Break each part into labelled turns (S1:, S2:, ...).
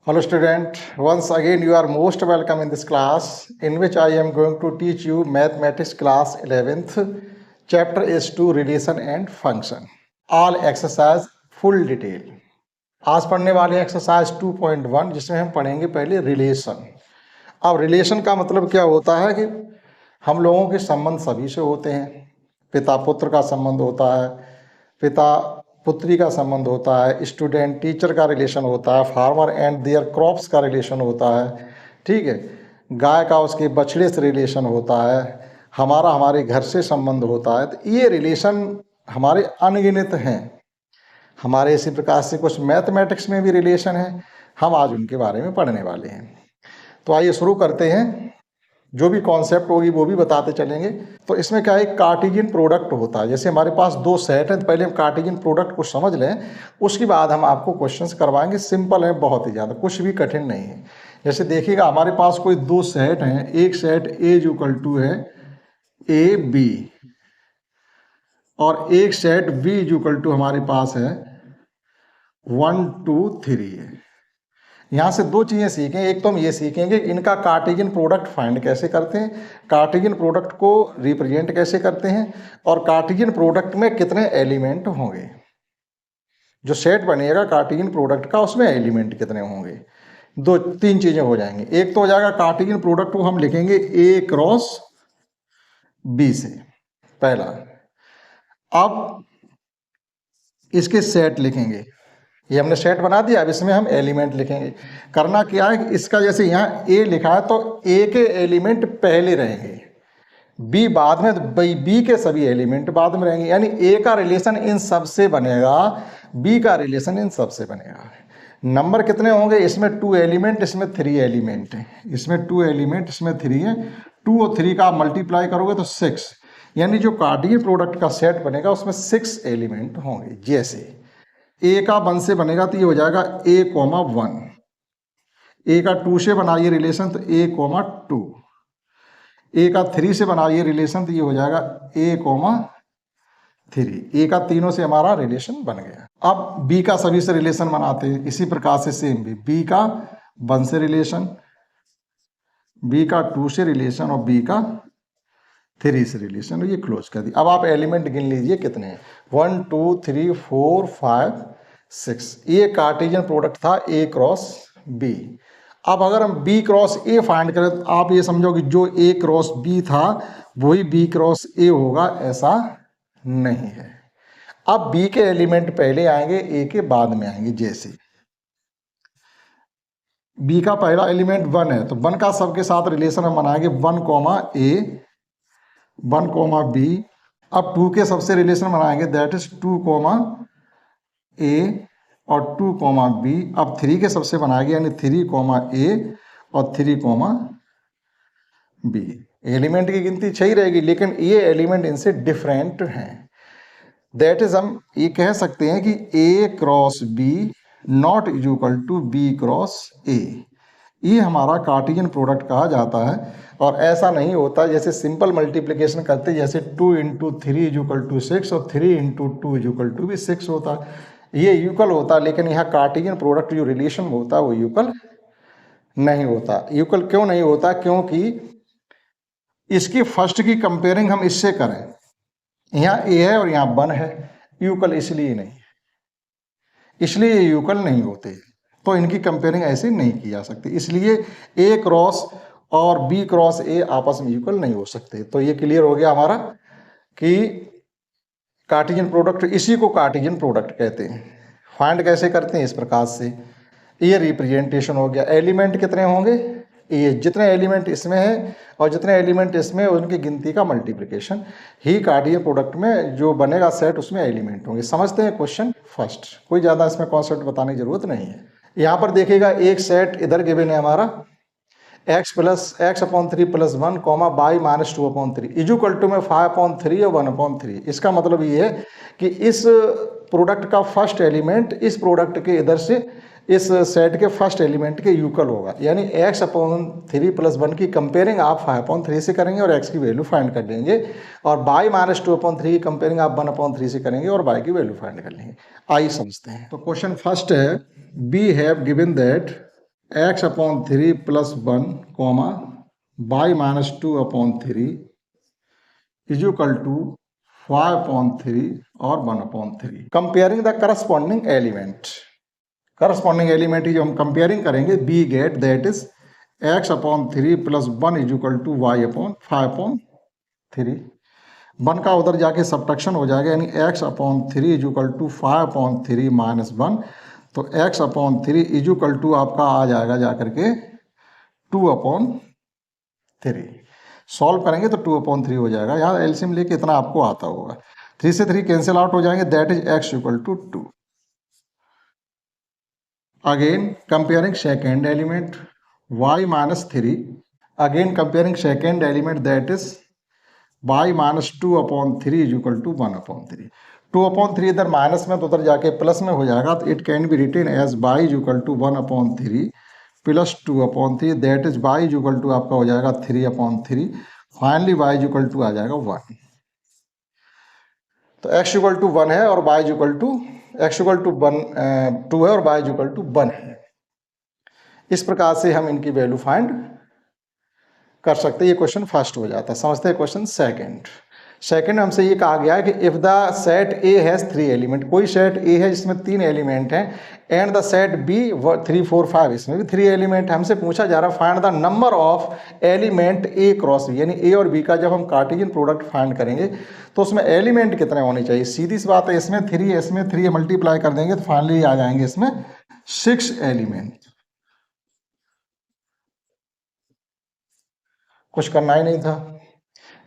S1: Hello student, once again you are most welcome in this class in which I am going to teach you mathematics class 11th. Chapter is to relation and function. All exercise full detail. आज पढ़ने वाले exercise 2.1 जिसमें हम पढ़ेंगे पहले relation. अब relation का मतलब क्या होता है कि हम लोगों के संबंध सभी से होते हैं। पिता पुत्र का संबंध होता है, पिता पुत्री का संबंध होता है, स्टूडेंट टीचर का रिलेशन होता है, फार्मर एंड देयर क्रॉप्स का रिलेशन होता है, ठीक है। गाय का उसके बछड़े से रिलेशन होता है, हमारा हमारे घर से संबंध होता है। तो ये रिलेशन हमारे अनगिनत हैं। हमारे इसी प्रकार से कुछ मैथमेटिक्स में भी रिलेशन है, हम आज उनके बारे में पढ़ने वाले हैं। तो आइए शुरू करते हैं। जो भी कॉन्सेप्ट होगी वो भी बताते चलेंगे। तो इसमें क्या है, कार्टेशियन प्रोडक्ट होता है। जैसे हमारे पास दो सेट हैं तो पहले हम कार्टेशियन प्रोडक्ट को समझ लें, उसके बाद हम आपको क्वेश्चंस करवाएंगे। सिंपल है, बहुत ही ज़्यादा, कुछ भी कठिन नहीं है। जैसे देखिएगा हमारे पास कोई दो सेट हैं, एक सेट ए इक्वल टू है ए बी और एक सेट बी इक्वल टू हमारे पास है 1 2 3 है। यहाँ से दो चीज़ें सीखें। एक तो हम ये सीखेंगे इनका कार्टेशियन प्रोडक्ट फाइंड कैसे करते हैं, कार्टेशियन प्रोडक्ट को रिप्रेजेंट कैसे करते हैं, और कार्टेशियन प्रोडक्ट में कितने एलिमेंट होंगे। जो सेट बनेगा कार्टेशियन प्रोडक्ट का उसमें एलिमेंट कितने होंगे। दो तीन चीज़ें हो जाएंगी। एक तो हो जाएगा कार्टेशियन प्रोडक्ट को हम लिखेंगे ए क्रॉस बी से, पहला। अब इसके सेट लिखेंगे, ये हमने सेट बना दिया। अब इसमें हम एलिमेंट लिखेंगे। करना क्या है कि इसका जैसे यहाँ ए लिखा है तो ए के एलिमेंट पहले रहेंगे, बी बाद में, तो बी के सभी एलिमेंट बाद में रहेंगे। यानी ए का रिलेशन इन सब से बनेगा, बी का रिलेशन इन सब से बनेगा। नंबर कितने होंगे इसमें? 2 एलिमेंट, इसमें 3 एलिमेंट है। इसमें 2 एलिमेंट, इसमें 3 है। 2 और 3 का मल्टीप्लाई करोगे तो 6, यानी जो कार्टेशियन प्रोडक्ट का सेट बनेगा उसमें 6 एलिमेंट होंगे। जैसे ए का 1 से बनेगा तो ये हो जाएगा ए कोमा 1, ए का 2 से बनाइए रिलेशन तो ए कोमा 2, ए का 3 से बनाइए रिलेशन तो ये हो जाएगा ए कोमा 3, ए का तीनों से हमारा रिलेशन बन गया। अब बी का सभी से रिलेशन बनाते हैं इसी प्रकार से सेम भी, बी का 1 से रिलेशन, बी का 2 से रिलेशन और बी का 3 से रिलेशन, ये क्लोज कर दी। अब आप एलिमेंट गिन लीजिए कितने हैं, 1 2 3 4 5 6। ये कार्टेशियन प्रोडक्ट था ए क्रॉस बी। अब अगर हम बी क्रॉस ए फाइंड करें तो आप ये समझो कि जो ए क्रॉस बी था वही बी क्रॉस ए होगा, ऐसा नहीं है। अब बी के एलिमेंट पहले आएंगे, ए के बाद में आएंगे। जैसे बी का पहला एलिमेंट 1 है तो 1 का सबके साथ रिलेशन हम बनाएंगे 1 कोमा ए, 1 कोमा बी। अब 2 के सबसे रिलेशन बनाएंगे, दैट इज 2 कोमा ए और 2 कोमा बी। अब 3 के सबसे बनाएंगे, यानी 3 कोमा ए और 3 कोमा बी। एलिमेंट की गिनती सही रहेगी, लेकिन ये एलिमेंट इनसे डिफरेंट हैं। दैट इज हम ये कह सकते हैं कि A cross B not is equal to B cross A. ये हमारा कार्टेशियन प्रोडक्ट कहा जाता है। और ऐसा नहीं होता जैसे सिंपल मल्टीप्लिकेशन करते, जैसे 2 × 3 = 6 और 3 × 2 = भी 6 होता है। ये इक्वल होता है, लेकिन यहाँ कार्टेशियन प्रोडक्ट जो रिलेशन होता है वो इक्वल नहीं होता। इक्वल क्यों नहीं होता? क्योंकि इसकी फर्स्ट की कंपेयरिंग हम इससे करें, यहाँ ए है और यहाँ 1 है, इक्वल इसलिए नहीं, इसलिए ये इक्वल नहीं होते। तो इनकी कंपेयरिंग ऐसे नहीं की जा सकती, इसलिए ए क्रॉस और बी क्रॉस ए आपस में इक्वल नहीं हो सकते। तो ये क्लियर हो गया हमारा कि कार्टेशियन प्रोडक्ट, इसी को कार्टेशियन प्रोडक्ट कहते हैं। फाइंड कैसे करते हैं? इस प्रकार से। ये रिप्रेजेंटेशन हो गया। एलिमेंट कितने होंगे? ये जितने एलिमेंट इसमें है और जितने एलिमेंट इसमें, उनकी गिनती का मल्टीप्लिकेशन ही कार्टेशियन प्रोडक्ट में जो बनेगा सेट, उसमें एलिमेंट होंगे। समझते हैं क्वेश्चन फर्स्ट, कोई ज़्यादा इसमें कॉन्सेप्ट बताने की जरूरत नहीं है। यहाँ पर देखिएगा एक सेट इधर गिवन है हमारा, x + x/3 + 1, y - 2/3 equal to में 5/3 और 1/3। इसका मतलब ये है कि इस प्रोडक्ट का फर्स्ट एलिमेंट इस प्रोडक्ट के इधर से इस सेट के फर्स्ट एलिमेंट के इक्वल होगा। यानी x/3 + 1 की कंपेयरिंग आप 5/3 से करेंगे और x की वैल्यू फाइंड कर लेंगे, और y - 2/3 की कंपेयरिंग आप 1/3 से करेंगे और y की वैल्यू फाइंड कर लेंगे। आइए समझते हैं। तो क्वेश्चन फर्स्ट है, we have given that x/3 plus 1 comma y-2/3 is equal to 5/3 और 1/3। Comparing the corresponding element, corresponding element जो हम कंपेयरिंग करेंगे, we get that is x/3 plus 1 is equal to y/5/3। 1 का उधर जाके सब्ट्रैक्शन हो जाएगा, यानी x/3 is equal to 5/3 minus 1, तो x/3 इज इक्वल टू आपका आ जाएगा जाकर के 2/3। सॉल्व करेंगे तो 2/3 हो जाएगा। यहाँ एलसीएम लेके इतना आपको आता होगा। 3 से 3 कैंसिल आउट हो जाएंगे, that is x equal to 2। Again comparing second element y-3, again comparing second element that is y-2/3 is equal to 1/3। 2/3 इधर माइनस में तो उधर जाके प्लस में हो जाएगा, तो it can be written as y is equal to 1/3 plus 2/3, that is y is equal to आपका हो जाएगा 3/3। Finally y is equal to आ जाएगा 1। तो x इक्वल टू 1 है और y equal to x equal to 2 है और y इक्वल टू 1 है। इस प्रकार से हम इनकी वैल्यू फाइंड कर सकते हैं। ये क्वेश्चन फर्स्ट हो जाता है। समझते हैं क्वेश्चन सेकंड। सेकंड हमसे ये कहा गया है कि if the set A has 3 element, कोई सेट ए है जिसमें 3 एलिमेंट हैं, एंड द सेट बी 3 4 5 इसमें भी 3 एलिमेंट। हमसे पूछा जा रहा है find the number of element A cross B, यानी ए और बी का जब हम कार्टेशियन प्रोडक्ट फाइंड करेंगे तो उसमें एलिमेंट कितने होने चाहिए। सीधी सी बात है, इसमें 3 इसमें 3 मल्टीप्लाई कर देंगे तो फाइनली आ जाएंगे इसमें 6 एलिमेंट। कुछ करना ही नहीं था।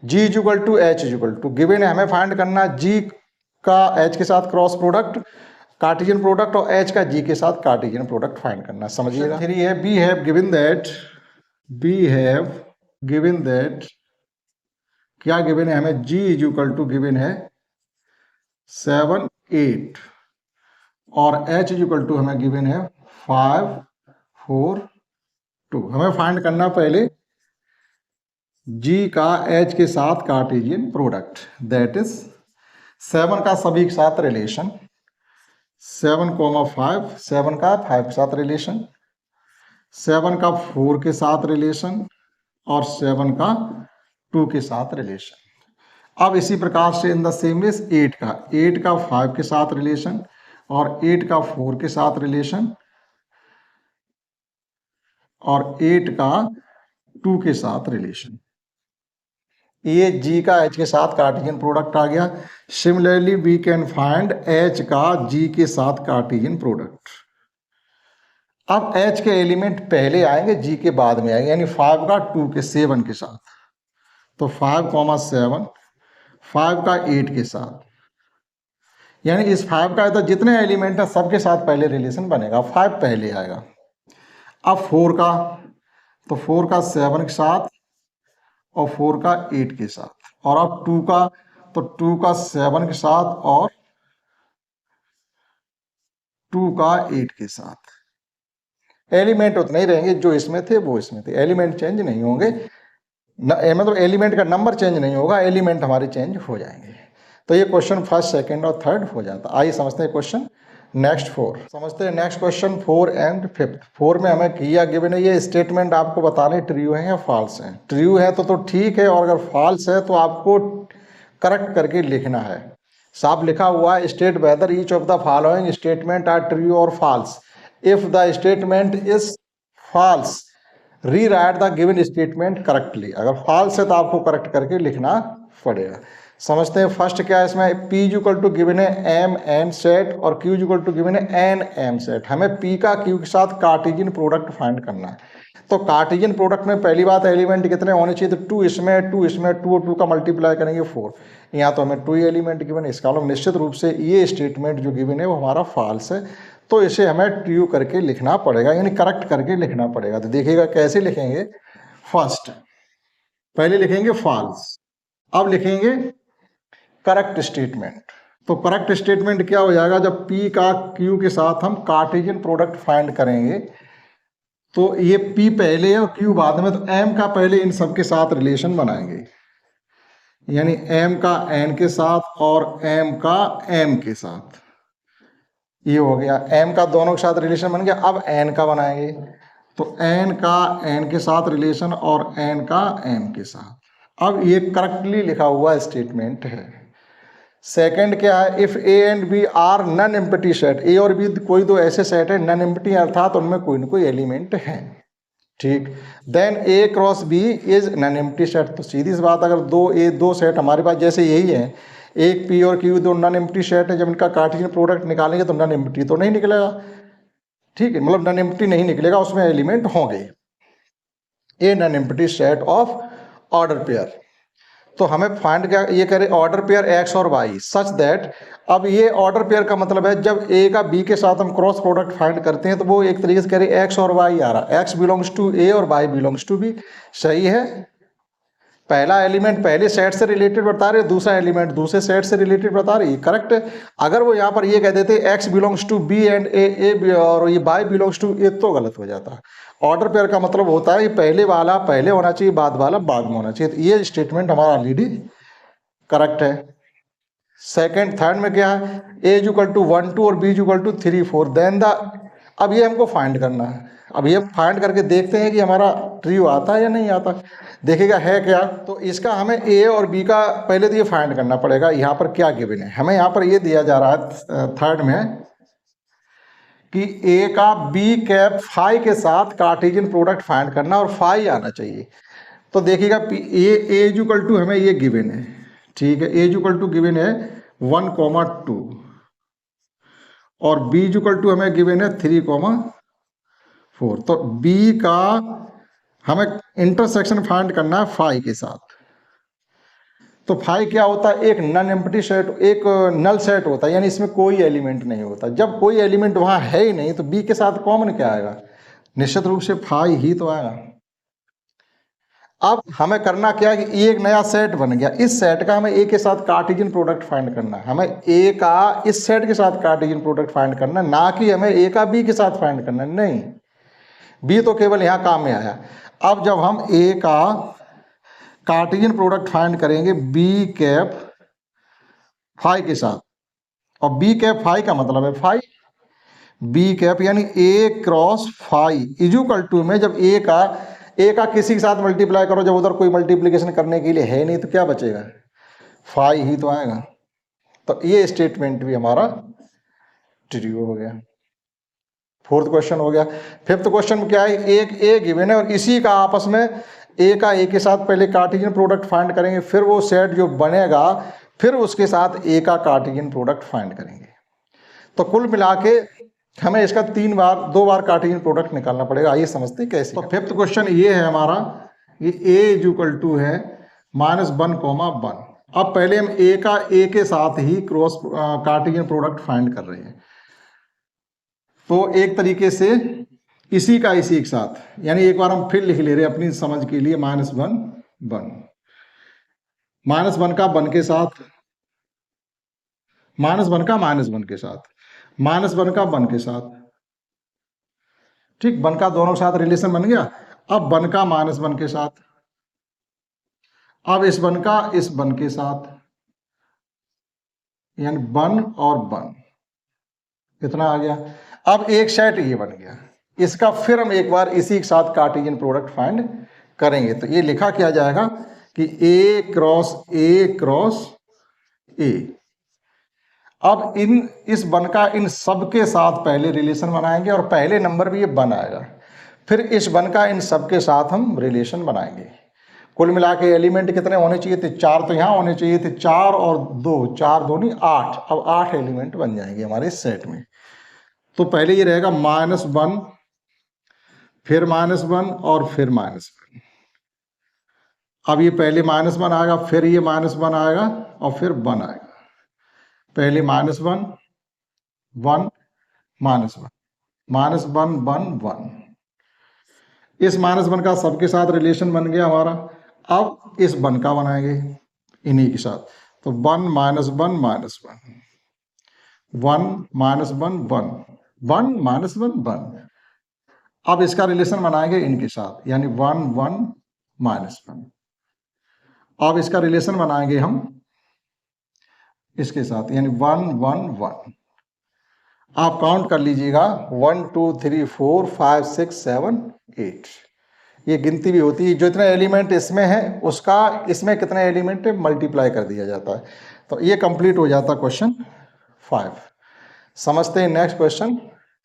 S1: G is equal to H is equal to given है, हमें फाइंड करना G का H के साथ क्रॉस प्रोडक्ट कार्टेशियन प्रोडक्ट और H का G के साथ कार्टेशियन प्रोडक्ट फाइंड करना। समझिएगा। 3 है बी हैव गिवन दैट क्या गिवन है हमें, G is equal to given है 7 8 और H इज इक्वल टू हमें गिवन है 5 4 2। हमें फाइंड करना पहले G का H के साथ कार्टेशियन प्रोडक्ट, दैट इज 7 का सभी के साथ रिलेशन 7,5, 7 का 5 के साथ रिलेशन, 7 का 4 के साथ रिलेशन और 7 का 2 के साथ रिलेशन। अब इसी प्रकार से इन द सेम वेज 8 का 5 के साथ रिलेशन और 8 का 4 के साथ रिलेशन और 8 का 2 के साथ रिलेशन। ये G का H के साथ कार्टेशियन प्रोडक्ट आ गया। Similarly we can find H का G के साथ कार्टेशियन प्रोडक्ट। अब H के एलिमेंट पहले आएंगे, G के बाद में आएंगे, यानी 5 का 2 के 7 के साथ, तो 5,7 5 का 8 के साथ, यानी इस 5 का तो जितने एलिमेंट है सबके साथ पहले रिलेशन बनेगा, 5 पहले आएगा। अब 4 का, तो 4 का 7 के साथ और 4 का 8 के साथ, और अब 2 का, तो 2 का 7 के साथ और 2 का 8 के साथ। एलिमेंट उतने ही रहेंगे जो इसमें थे वो इसमें थे, एलिमेंट चेंज नहीं होंगे, मतलब एलिमेंट का नंबर चेंज नहीं होगा, एलिमेंट हमारे चेंज हो जाएंगे। तो ये क्वेश्चन फर्स्ट सेकंड और थर्ड हो जाता। आइए समझते हैं क्वेश्चन नेक्स्ट 4। समझते हैं नेक्स्ट क्वेश्चन 4 एंड 5। 4 में हमें किया गिवन है, ये स्टेटमेंट आपको बताने ट्रू है या फॉल्स है। ट्रू है तो ठीक है, और अगर फॉल्स है तो आपको करेक्ट करके लिखना है। साफ लिखा हुआ है, state whether each of the following statement are true और false. If the statement is false rewrite the given statement correctly. अगर फॉल्स है तो आपको करेक्ट करके लिखना पड़ेगा। समझते हैं फर्स्ट क्या है इसमें, P इक्वल टू गिवन है M N सेट और Q इक्वल टू गिवन है N M सेट। हमें P का Q के साथ कार्टेशियन प्रोडक्ट फाइंड करना है। तो कार्टेशियन प्रोडक्ट में पहली बात एलिमेंट कितने होने चाहिए, तो 2 इसमें 2 इसमें 2 और 2 का मल्टीप्लाई करेंगे 4। यहाँ तो हमें 2 एलिमेंट गिवन है, इसका मतलब निश्चित रूप से ये स्टेटमेंट जो गिवन है वो हमारा फॉल्स है, तो इसे हमें ट्रू करके लिखना पड़ेगा, यानी करेक्ट करके लिखना पड़ेगा। तो देखिएगा कैसे लिखेंगे। फर्स्ट पहले लिखेंगे फॉल्स, अब लिखेंगे करेक्ट स्टेटमेंट। तो करेक्ट स्टेटमेंट क्या हो जाएगा, जब P का Q के साथ हम कार्टेशियन प्रोडक्ट फाइंड करेंगे तो ये P पहले है और Q बाद में, तो M का पहले इन सब के साथ रिलेशन बनाएंगे, यानी M का N के साथ और M का M के साथ। ये हो गया, M का दोनों के साथ रिलेशन बन गया। अब N का बनाएंगे, तो n का n के साथ रिलेशन और n का m के साथ। अब ये करेक्टली लिखा हुआ स्टेटमेंट है। सेकंड क्या है, if a and b are non empty set, a और b कोई दो ऐसे सेट है नन एम्प्टी अर्थात उनमें कोई ना कोई एलिमेंट है, ठीक। Then a cross b is non empty set. तो सीधी सी बात, अगर दो सेट हमारे पास जैसे यही है, एक p और q दो नन एम्प्टी सेट है, जब इनका कार्टेशियन प्रोडक्ट निकालेंगे तो नन एम्प्टी तो नहीं निकलेगा, ठीक है, मतलब नन एम्प्टी नहीं निकलेगा, उसमें एलिमेंट होंगे। A non empty set of order pair. तो हमें फाइंड क्या ये करे, ऑर्डर पेयर एक्स और वाई सच दैट, अब ये ऑर्डर पेयर का मतलब है जब ए का बी के साथ हम क्रॉस प्रोडक्ट फाइंड करते हैं तो वो एक तरीके से कह रहे एक्स और वाई आ रहा, एक्स बिलोंग्स टू ए और वाई बिलोंग्स टू बी। सही है, पहला एलिमेंट पहले सेट से रिलेटेड बता रहे, दूसरा एलिमेंट दूसरे सेट से रिलेटेड बता रही, करेक्ट है। अगर वो यहाँ पर ये कह देते x belongs to B and A और ये वाई बिलोंग्स टू ए तो गलत हो जाता। ऑर्डर पेयर का मतलब होता है पहले वाला पहले होना चाहिए, बाद वाला बाद में होना चाहिए। तो ये स्टेटमेंट हमारा ऑलरेडी करेक्ट है। सेकंड थर्ड में क्या है, ए इज इक्वल टू 1 2 और B is equal to 3 4, then the, अब ये हमको फाइंड करना है। अब ये फाइंड करके देखते हैं कि हमारा ट्रू आता है या नहीं आता, देखेगा है क्या। तो इसका हमें ए और बी का पहले तो ये फाइंड करना पड़ेगा, यहाँ पर क्या गिवन है। हमें यहाँ पर ये दिया जा रहा है थर्ड में कि ए का बी कैप फाई के साथ कार्टेशियन प्रोडक्ट फाइंड करना और फाई आना चाहिए। तो देखिएगा ए इज इक्वल टू हमें ये गिवन है, ठीक है, ए इज इक्वल टू गिवन है 1,2 और बी इज इक्वल टू हमें गिवन है 3,4। तो बी का हमें इंटरसेक्शन फाइंड करना है फाई के साथ। तो फाई क्या होता है, एक नन एम्प्टी सेट, एक नल सेट होता है, यानी इसमें कोई एलिमेंट नहीं होता। जब कोई एलिमेंट वहां है ही नहीं तो बी के साथ कॉमन क्या आएगा, निश्चित रूप से फाई ही तो आएगा। अब हमें करना क्या है कि एक नया सेट बन गया, इस सेट का हमें ए के साथ कार्टेशियन प्रोडक्ट फाइंड करना है। हमें ए का इस सेट के साथ कार्टेशियन प्रोडक्ट फाइंड करना, ना कि हमें ए का बी के साथ फाइंड करना, नहीं, बी तो केवल यहाँ काम में आया। अब जब हम ए का कार्टेशियन प्रोडक्ट फाइंड करेंगे बी कैप फाई के साथ, और बी कैप फाई का मतलब है फाई, बी कैप यानी A cross phi is equal to में जब ए का किसी के साथ मल्टीप्लाई करो, जब उधर कोई मल्टीप्लिकेशन करने के लिए है नहीं तो क्या बचेगा, फाई ही तो आएगा। तो ये स्टेटमेंट भी हमारा ट्रू हो गया। फोर्थ क्वेश्चन हो गया। फिफ्थ क्वेश्चन में क्या है, एक ए गिवन है और इसी का आपस में ए का ए के साथ पहले कार्टेशियन प्रोडक्ट फाइंड करेंगे, फिर वो सेट जो बनेगा फिर उसके साथ ए का कार्टेशियन प्रोडक्ट फाइंड करेंगे। तो कुल मिला के हमें इसका दो बार कार्टेशियन प्रोडक्ट निकालना पड़ेगा। आइए समझते हैं कैसे। तो फिफ्थ क्वेश्चन ये है हमारा, ये ए इज इक्वल टू है -1,1। अब पहले हम ए का ए के साथ ही क्रॉस कार्टेशियन प्रोडक्ट फाइंड कर रहे हैं। तो एक तरीके से इसी का इसी के साथ, यानी एक बार हम फिर लिख ले रहे हैं अपनी समझ के लिए, -1 -1 का 1 के साथ, -1 का -1 के साथ, -1 का 1 के साथ, ठीक, 1 का दोनों के साथ रिलेशन बन गया। अब 1 का -1 के साथ, अब इस 1 का इस 1 के साथ, यानी 1 और 1 कितना आ गया। अब एक सेट ये बन गया, इसका फिर हम एक बार इसी के साथ कार्टेशियन प्रोडक्ट फाइंड करेंगे। तो ये लिखा क्या जाएगा कि ए क्रॉस ए। अब इस 1 का इन सब के साथ पहले रिलेशन बनाएंगे और पहले नंबर भी ये 1 आएगा, फिर इस 1 का इन सब के साथ हम रिलेशन बनाएंगे। कुल मिला के एलिमेंट कितने होने चाहिए थे, 4 तो यहाँ होने चाहिए थे, 4 और 2, 4 2 8। अब 8 एलिमेंट बन जाएंगे हमारे इस सेट में। तो पहले ये रहेगा -1, फिर -1 और फिर -1। अब ये पहले -1 आएगा, फिर ये -1 आएगा और फिर 1 आएगा। पहले -1 1 -1 -1 1 1। इस -1 का सबके साथ रिलेशन बन गया हमारा। अब इस 1 का बनाएंगे इन्हीं के साथ। तो 1 -1 -1 1 -1 1 1 -1 1। अब इसका रिलेशन बनाएंगे इनके साथ, यानी 1 1 -1। अब इसका रिलेशन बनाएंगे हम इसके साथ, यानी 1 1 1। आप काउंट कर लीजिएगा, 1 2 3 4 5 6 7 8। ये गिनती भी होती है, जो इतने एलिमेंट इसमें है उसका इसमें कितने एलिमेंट है मल्टीप्लाई कर दिया जाता है। तो ये कंप्लीट हो जाता है क्वेश्चन 5। समझते हैं नेक्स्ट क्वेश्चन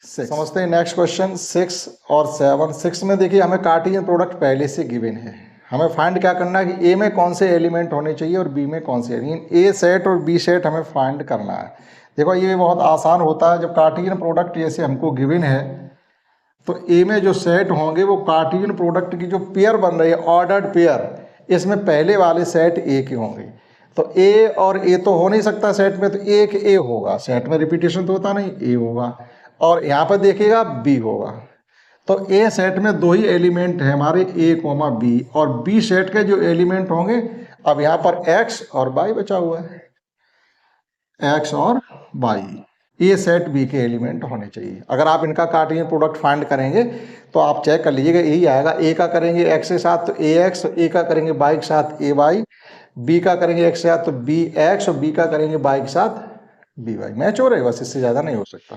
S1: 6। समझते हैं नेक्स्ट क्वेश्चन 6 और 7। 6 में देखिए हमें कार्टेशियन प्रोडक्ट पहले से गिवन है, हमें फाइंड क्या करना है कि ए में कौन से एलिमेंट होने चाहिए और बी में कौन से, ए सेट और बी सेट हमें फाइंड करना है। देखो ये बहुत आसान होता है, जब कार्टेशियन प्रोडक्ट जैसे हमको गिवन है तो ए में जो सेट होंगे वो कार्टेशियन प्रोडक्ट की जो पेयर बन रही है ऑर्डर्ड पेयर, इसमें पहले वाले सेट ए के होंगे। तो ए और ए तो हो नहीं सकता सेट में, तो एक ए होगा, सेट में रिपीटेशन तो होता नहीं, ए होगा। और यहाँ पर देखिएगा बी होगा। तो ए सेट में दो ही एलिमेंट है हमारे ए कोमा बी, और बी सेट के जो एलिमेंट होंगे, अब यहाँ पर एक्स और वाई बचा हुआ है, एक्स और वाई, ए सेट बी के एलिमेंट होने चाहिए। अगर आप इनका कार्टेशियन प्रोडक्ट फाइंड करेंगे तो आप चेक कर लीजिएगा यही आएगा। ए का करेंगे एक्स के साथ तो ए एक्स, ए का करेंगे वाई के साथ ए वाई, बी का करेंगे एक्स के साथ तो बी एक्स, और बी का करेंगे वाई के साथ बी वाई। मैच हो रहा है, बस इससे ज़्यादा नहीं हो सकता।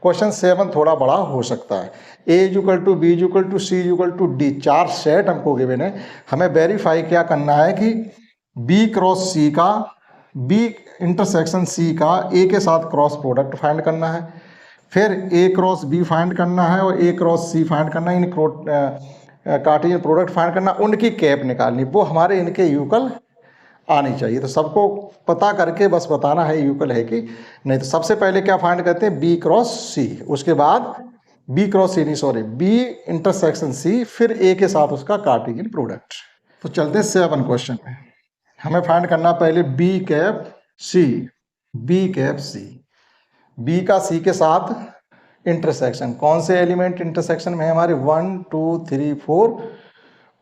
S1: क्वेश्चन 7 थोड़ा बड़ा हो सकता है। A equal to B equal to C equal to D, 4 set हमको गिवन है। हमें वेरीफाई क्या करना है कि बी क्रॉस सी का, बी इंटरसेक्शन सी का ए के साथ क्रॉस प्रोडक्ट फाइंड करना है, फिर ए क्रॉस बी फाइंड करना है और ए क्रॉस सी फाइंड करना है, इन कार्टेशियन प्रोडक्ट फाइंड करना, उनकी कैप निकालनी, वो हमारे इनके यूकल आनी चाहिए। तो सबको पता करके बस बताना है यूकल है कि नहीं। तो सबसे पहले क्या फाइंड करते हैं बी क्रॉस सी, उसके बाद बी क्रॉस सी नहीं सॉरी बी इंटरसेक्शन सी, फिर ए के साथ उसका कार्टेशियन प्रोडक्ट। तो चलते 7 क्वेश्चन में। हमें फाइंड करना पहले B cap C, B cap C, B का सी के साथ इंटरसेक्शन, कौन से एलिमेंट इंटरसेक्शन में है हमारे 1 2 3 4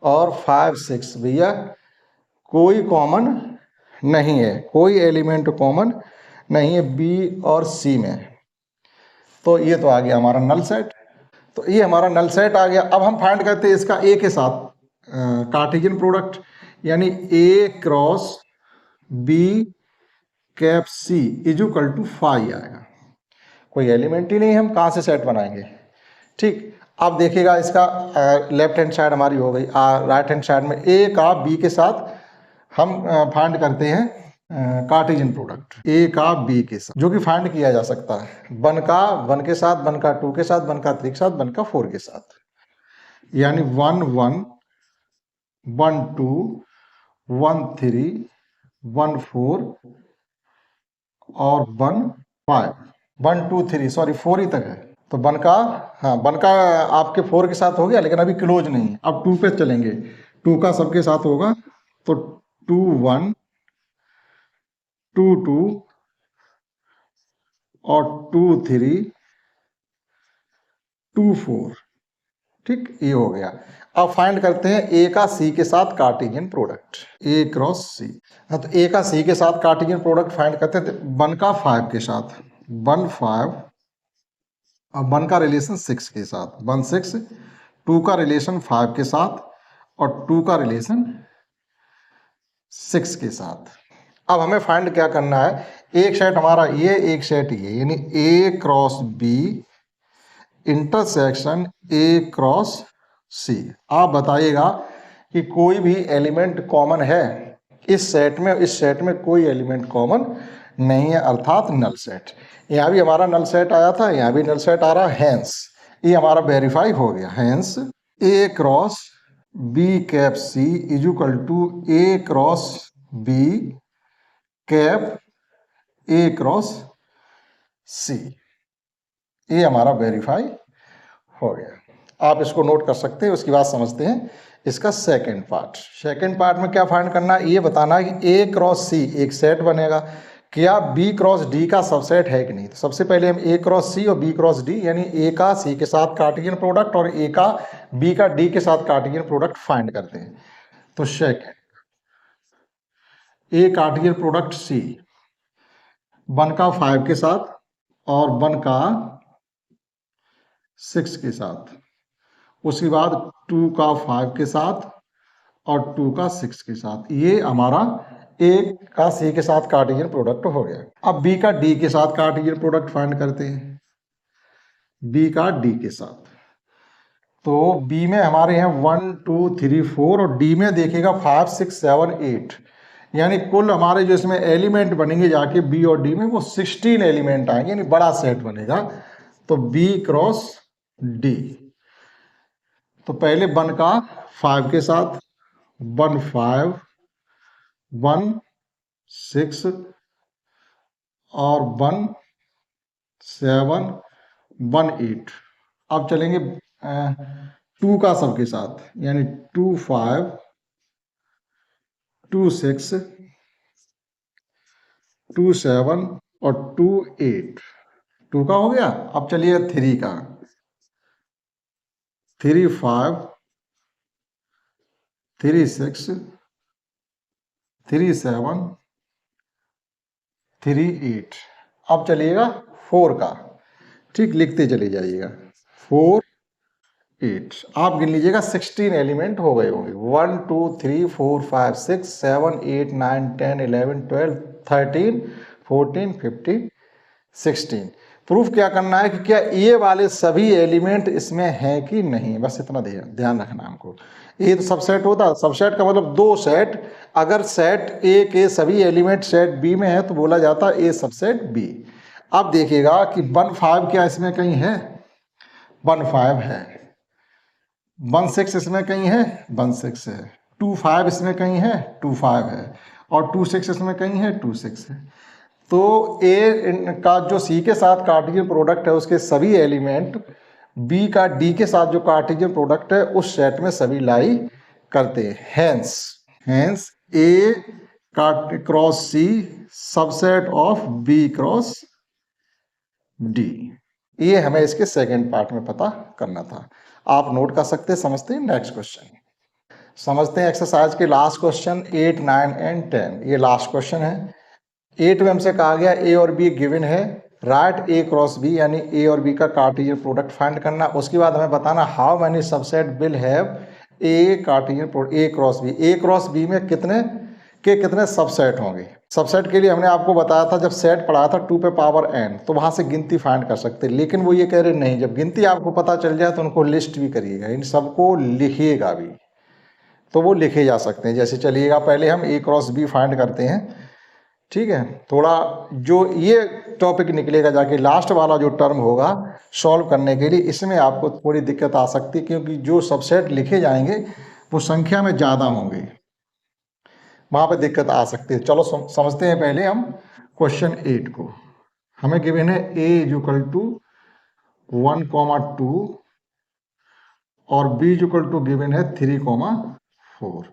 S1: और 5 6। भैया कोई कॉमन नहीं है, कोई एलिमेंट कॉमन नहीं है बी और सी में। तो ये तो आ गया हमारा नल सेट, तो ये हमारा नल सेट आ गया। अब हम फाइंड करते हैं इसका ए के साथ कार्टेशियन प्रोडक्ट, यानी A cross B cap C is equal to 5 आएगा। कोई एलिमेंट ही नहीं, हम कहाँ से सेट बनाएंगे। ठीक, अब देखिएगा इसका लेफ्ट हैंड साइड हमारी हो गई, राइट हैंड साइड में ए का बी के साथ हम फाइंड करते हैं कार्टेशियन प्रोडक्ट, ए का बी के साथ, जो कि फाइंड किया जा सकता है 1 का 1 के साथ, 1 का 2 के साथ, 1 का 3 के साथ, 1 का 4 के साथ, यानी 1 1 1 2 1 3 1 4 और 1 5, 1 2 3 सॉरी 4 ही तक है। तो 1 का, हाँ 1 का आपके 4 के साथ हो गया, लेकिन अभी क्लोज नहीं है। अब 2 पे चलेंगे, 2 का सबके साथ होगा, तो 2 1 2 2 और 2 3 2 4। ठीक, ये हो गया। अब फाइंड करते हैं ए का सी के साथ कार्टेशियन प्रोडक्ट, ए क्रॉस सी। हाँ, तो ए का सी के साथ कार्टेशियन प्रोडक्ट फाइंड करते हैं 1 का 5 के साथ, 1 5 और 1 का रिलेशन 6 के साथ, 1 6, 2 का रिलेशन 5 के साथ और 2 का रिलेशन 6 के साथ। अब हमें फाइंड क्या करना है, एक सेट हमारा ये, एक सेट ये, यानी A cross B intersection A cross C. आप बताइएगा कि कोई भी एलिमेंट कॉमन है इस सेट में, इस सेट में कोई एलिमेंट कॉमन नहीं है, अर्थात नल सेट। यहाँ भी हमारा नल सेट आया था, यहाँ भी नल सेट आ रहा है, हैंस ये हमारा वेरीफाई हो गया। Hence A cross B cap C is equal to A cross B cap A cross C, ये हमारा वेरीफाई हो गया। आप इसको नोट कर सकते हैं। उसके बाद समझते हैं इसका सेकंड पार्ट। सेकंड पार्ट में क्या फाइंड करना है, ये बताना है कि ए क्रॉस सी एक सेट बनेगा, क्या बी क्रॉस डी का सबसेट है कि नहीं। तो सबसे पहले हम ए क्रॉस सी और बी क्रॉस डी, यानी ए का सी के साथ कार्टेशियन प्रोडक्ट और ए का बी का डी के साथ कार्टेशियन प्रोडक्ट फाइंड करते हैं। तो सेकंड, ए कार्टेशियन प्रोडक्ट सी 1 का 5 के साथ और 1 का 6 के साथ, उसके बाद 2 का 5 के साथ और 2 का 6 के साथ, ये हमारा ए का सी के साथ कार्टेशियन प्रोडक्ट हो गया। अब बी का डी के साथ कार्टेशियन प्रोडक्ट फाइंड करते हैं, बी का डी के साथ। तो बी में हमारे हैं 1 2 3 4 और डी में देखिएगा 5 6 7 8, यानी कुल हमारे जो इसमें एलिमेंट बनेंगे जाके बी और डी में वो 16 एलिमेंट आएंगे, यानी बड़ा सेट बनेगा। तो बी क्रॉस डी, तो पहले 1 का 5 के साथ 1 5 1 6 और 1 7 1 8। अब चलेंगे 2 का सबके साथ, यानी 2 5 2 6 2 7 और 2 8। 2 का हो गया। अब चलिए 3 का, 3 5 3 6 3 7 3 8। अब चलिएगा 4 का, ठीक, लिखते चले जाइएगा 4 8। आप गिन लीजिएगा 16 एलिमेंट हो गए होंगे। 1 2 3 4 5 6 7 8 9 10 11 12 13 14 15 16। प्रूफ क्या करना है कि क्या ये वाले सभी एलिमेंट इसमें हैं कि नहीं, बस इतना ध्यान रखना हमको। ये तो सबसेट होता है, सबसेट का मतलब दो सेट। अगर सेट ए के सभी एलिमेंट सेट बी में है तो बोला जाता है ए सबसेट बी। अब देखिएगा कि 1 5 क्या इसमें कहीं है, 1 5 है। 1 6 इसमें कहीं है, 1 6 है। 2 5 इसमें कहीं है, 2 5 है। और 2 6 इसमें कहीं है, 2 6 है। तो ए का जो सी के साथ कार्टेशियन प्रोडक्ट है उसके सभी एलिमेंट बी का डी के साथ जो कार्टेशियन प्रोडक्ट है उस सेट में सभी लाई करते हैं। Hence A cross C subset of B cross D. ये हमें इसके सेकेंड पार्ट में पता करना था। आप नोट कर सकते हैं, समझते हैं। नेक्स्ट क्वेश्चन समझते हैं। एक्सरसाइज के लास्ट क्वेश्चन 8 9 एंड 10, ये लास्ट क्वेश्चन है। 8 में हमसे कहा गया ए और बी गिवन है, राइट ए क्रॉस बी, यानी ए और बी का कार्टेशियन प्रोडक्ट फाइंड करना। उसके बाद हमें बताना how many subset will have a Cartesian product A cross B. ए क्रॉस बी में कितने सबसेट होंगे। सबसेट के लिए हमने आपको बताया था, जब सेट पढ़ाया था 2 पे पावर n, तो वहां से गिनती फाइंड कर सकते, लेकिन वो ये कह रहे नहीं, जब गिनती आपको पता चल जाए तो उनको लिस्ट भी करिएगा, इन सबको लिखिएगा भी, तो वो लिखे जा सकते हैं। जैसे चलिएगा पहले हम ए क्रॉस बी फाइंड करते हैं, ठीक है। थोड़ा जो ये टॉपिक निकलेगा जाके लास्ट वाला जो टर्म होगा सॉल्व करने के लिए, इसमें आपको थोड़ी दिक्कत आ सकती है, क्योंकि जो सबसेट लिखे जाएंगे वो संख्या में ज़्यादा होंगे, वहाँ पे दिक्कत आ सकती है। चलो समझते हैं पहले हम क्वेश्चन 8 को। हमें गिवन है a इक्वल टू 1,2 और b इक्वल टू गिवन है 3,4।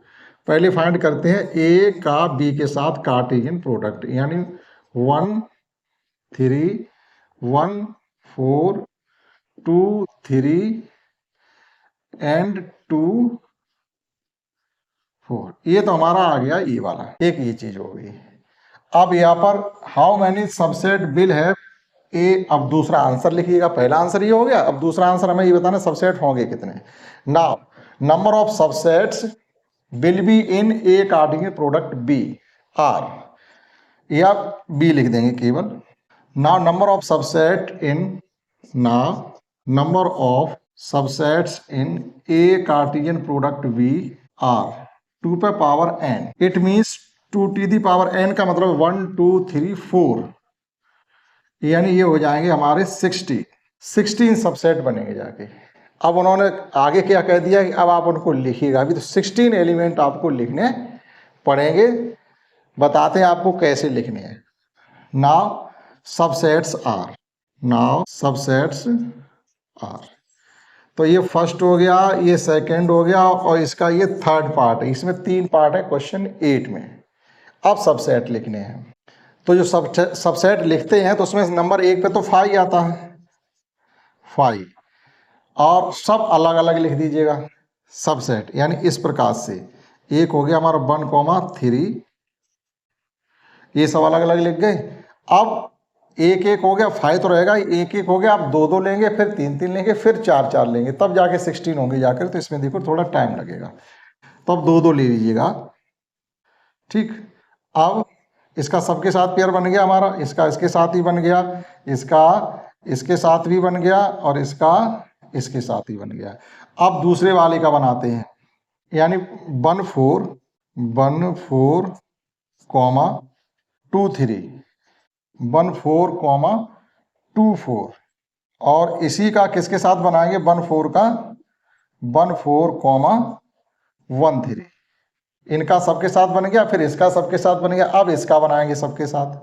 S1: पहले फाइंड करते हैं a का b के साथ कार्टेशियन प्रोडक्ट, यानी 1 3 1 4 2 3 एंड 2 4। ये तो हमारा आ गया ये वाला, एक ये चीज हो गई। अब यहाँ पर how many subset will have ए, अब दूसरा आंसर लिखिएगा। पहला आंसर ये हो गया, अब दूसरा आंसर हमें ये बताना सबसेट होंगे कितने। Now number of subsets will be in A Cartesian product B are, या बी लिख देंगे केवल। Now number of subset in, now number of subsets in A Cartesian product B are 2 पे power n। It means 2 to the power n का मतलब 1 2 3 4, यानी ये हो जाएंगे हमारे 16 सबसेट बनेंगे जाके। अब उन्होंने आगे क्या कह दिया कि अब आप उनको लिखिएगा। अभी तो 16 एलिमेंट आपको लिखने पड़ेंगे, बताते हैं आपको कैसे लिखने हैं। Now subsets are, now subsets are, तो ये फर्स्ट हो गया, ये सेकंड हो गया, और इसका ये थर्ड पार्ट है। इसमें 3 पार्ट है क्वेश्चन 8 में। अब सबसेट लिखने हैं, तो जो सबसेट लिखते हैं तो उसमें नंबर 1 पे तो 5 आता है, 5, और सब अलग अलग लिख दीजिएगा सबसेट, यानी इस प्रकार से। एक हो गया हमारा 1,3, ये सब अलग अलग लिख गए। अब एक एक हो गया, 5 तो रहेगा, एक एक हो गया, आप 2 2 लेंगे, फिर 3 3 लेंगे, फिर 4 4 लेंगे, तब जाके 16 होंगे जाकर। तो इसमें देखो थोड़ा टाइम लगेगा, तो अब 2 2 ले लीजिएगा, ठीक। अब इसका सबके साथ पेयर बन गया हमारा, इसका इसके साथ ही बन गया, इसका इसके साथ भी बन गया, और इसका इसके साथ ही बन गया। अब दूसरे वाले का बनाते हैं, यानी 1 4 कॉमा 2 3, 1 4 कॉमा 2 4, और इसी का किसके साथ बनाएंगे, 1 4 का 1 4 कॉमा 1 3, इनका सबके साथ बन गया, फिर इसका सबके साथ बन गया, अब इसका बनाएंगे सबके साथ।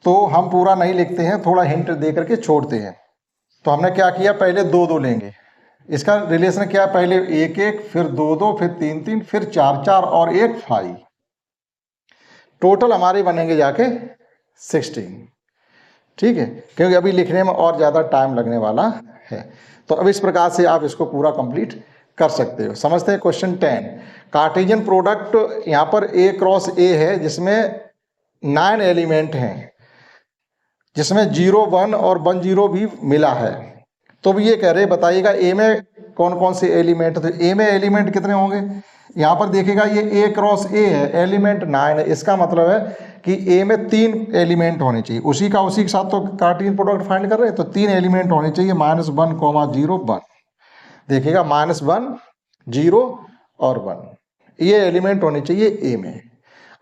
S1: तो हम पूरा नहीं लिखते हैं, थोड़ा हिंट दे करके छोड़ते हैं। तो हमने क्या किया, पहले 2 2 लेंगे, इसका रिलेशन क्या है, पहले 1 1, फिर 2 2, फिर 3 3, फिर 4 4 और 1 5, टोटल हमारे बनेंगे जाके 16। ठीक है, क्योंकि अभी लिखने में और ज़्यादा टाइम लगने वाला है। तो अब इस प्रकार से आप इसको पूरा कंप्लीट कर सकते हो। समझते हैं क्वेश्चन 10, कार्टेशियन प्रोडक्ट यहाँ पर A क्रॉस A है, जिसमें 9 एलिमेंट हैं, जिसमें 0 1 और 1 0 भी मिला है। तो भी ये कह रहे बताइएगा ए में कौन कौन से एलिमेंट, तो ए में एलिमेंट कितने होंगे, यहाँ पर देखिएगा ये A क्रॉस A है, एलिमेंट 9 है, इसका मतलब है कि ए में 3 एलिमेंट होने चाहिए, उसी के साथ तो कार्टेशियन प्रोडक्ट फाइंड कर रहे हैं, तो 3 एलिमेंट होने चाहिए, -1 0 1, देखिएगा -1 0 और 1, ये एलिमेंट होने चाहिए ए में।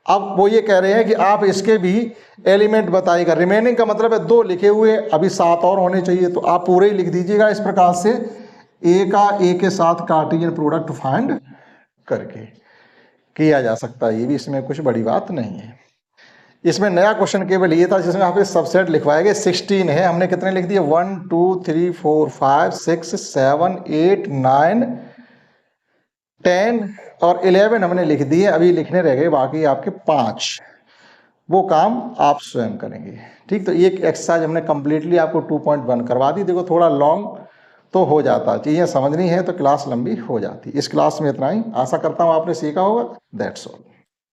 S1: अब वो ये कह रहे हैं कि आप इसके भी एलिमेंट बताइएगा, रिमेनिंग का मतलब है 2 लिखे हुए, अभी 7 और होने चाहिए, तो आप पूरे ही लिख दीजिएगा। इस प्रकार से ए का ए के साथ कार्टेशियन प्रोडक्ट फाइंड करके किया जा सकता है, ये भी इसमें कुछ बड़ी बात नहीं है। इसमें नया क्वेश्चन केवल ये था जिसमें यहाँ पे सबसेट लिखवाए गए, 16 है, हमने कितने लिख दिए, 1 2 3 4 5 6 7 8 9 10 और 11 हमने लिख दिए, अभी लिखने रह गए बाकी आपके 5, वो काम आप स्वयं करेंगे। ठीक, तो ये एक्सरसाइज हमने कंप्लीटली आपको 2.1 करवा दी। देखो थोड़ा लॉन्ग तो हो जाता, चीज़ें समझनी है तो क्लास लंबी हो जाती। इस क्लास में इतना ही, आशा करता हूँ आपने सीखा होगा। That's all.